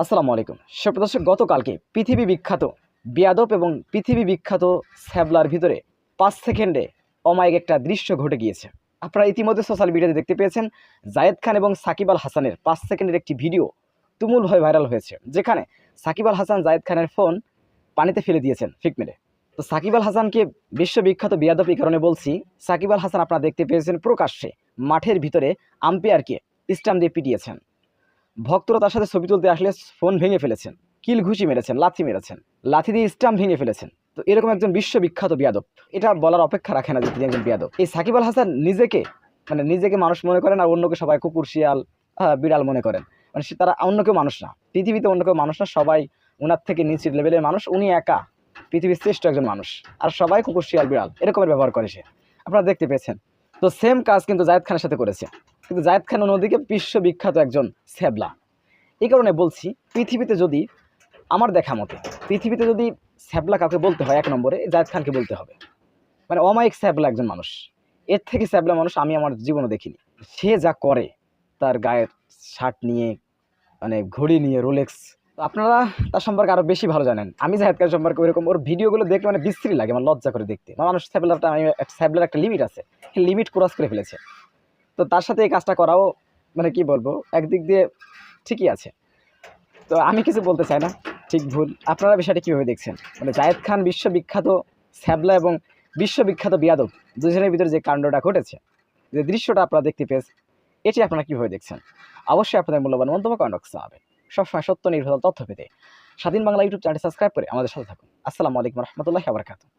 আসসালামু আলাইকুম সুপ্রিয় দর্শক, গতকালকে পৃথিবী বিখ্যাত বিয়াদব এবং পৃথিবী বিখ্যাত স্যাবলার ভিতরে 5 সেকেন্ডে অমায়িক একটা দৃশ্য ঘটে গিয়েছে। আপনারা ইতিমধ্যে সোশ্যাল মিডিয়াতে দেখতে পেয়েছেন, জায়েদ খান এবং সাকিব আল হাসানের 5 সেকেন্ডের একটি ভিডিও তুমুলভাবে ভাইরাল হয়েছে, যেখানে সাকিব আল হাসান জায়েদ খানের ফোন পানিতে ফেলে দিয়েছেন ফিক মেরে। তো সাকিব আল হাসানকে বিশ্ববিখ্যাত বিয়াদব এই কারণে বলছি, সাকিব আল হাসান আপনারা দেখতে পেয়েছেন প্রকাশ্যে মাঠের ভিতরে আম্পায়ারকে স্টাম্প দিয়ে পিটিয়েছেন। ভক্তরা তার সাথে ছবি তুলতে আসলে ফোন ভেঙে ফেলেছেন, কিল ঘুষি মেরেছেন, লাথি মেরেছেন, লাথি দিয়ে স্টাম্প ভেঙে ফেলেছেন। তো এরকম একজন বিশ্ববিখ্যাত বিয়াদব, এটা বলার অপেক্ষা রাখে না যে তিনি একজন বিয়াদব। এই সাকিব আল হাসান নিজেকে মানুষ মনে করেন, আর অন্যকে সবাই কুকুর, শিয়াল, বিড়াল মনে করেন। তারা অন্য কেউ মানুষ না, পৃথিবীতে অন্য কেউ মানুষ না, সবাই ওনার থেকে নিচের লেভেলের মানুষ। উনি একা পৃথিবীর শ্রেষ্ঠ একজন মানুষ, আর সবাই কুকুর, শিয়াল, বিড়াল এরকমের ব্যবহার করে সে। আপনারা দেখতে পেয়েছেন। তো সেম কাজ কিন্তু জায়েদ খানের সাথে করেছে, কিন্তু জায়েদ খান অন্যদিকে বিশ্ববিখ্যাত একজন স্যাবলা। এই কারণে বলছি, পৃথিবীতে যদি আমার দেখা মতে পৃথিবীতে যদি স্যাবলা কাউকে বলতে হয়, 1 নম্বরে জায়েদ খানকে বলতে হবে। অমায়িক স্যাবলা একজন মানুষ, এর থেকে স্যাবলা মানুষ আমি আমার জীবনে দেখিনি। সে যা করে, তার গায়ের শার্ট নিয়ে, ঘড়ি নিয়ে, রোলেক্স। তো আপনারা তার সম্পর্কে আরও বেশি ভালো জানেন। আমি জায়েদ খান সম্পর্কে ওইরকম ওর ভিডিওগুলো দেখলে বিশ্রী লাগে, আমার লজ্জা করে দেখতে। মানুষ স্যাবলার একটা লিমিট আছে, লিমিট ক্রস করে ফেলেছে। তো তার সাথে এই কাজটা করাও কি বলবো, একদিক দিয়ে ঠিকই আছে। তো আমি কিছু বলতে চাই না, ঠিক ভুল আপনারা বিষয়টা কীভাবে দেখছেন? জায়েদ খান বিশ্ববিখ্যাত স্যাবলা এবং বিশ্ববিখ্যাত বিয়াদব, দুজনের ভিতরে যে কাণ্ডটা ঘটেছে, যে দৃশ্যটা আপনারা দেখতে পেয়েছেন, এটি আপনারা কীভাবে দেখছেন? অবশ্যই আপনাদের মূল্যবান মন্তব্য কমেন্ট বক্সে হবে। সবসময় সত্য নির্ভর তথ্য পেতে স্বাধীন বাংলা ইউটিউব চ্যানেলটি সাবস্ক্রাইব করে আমাদের সাথে থাকুন। আসসালামু আলাইকুম রহমতুল্লাহি ওয়া বারাকাতুহু।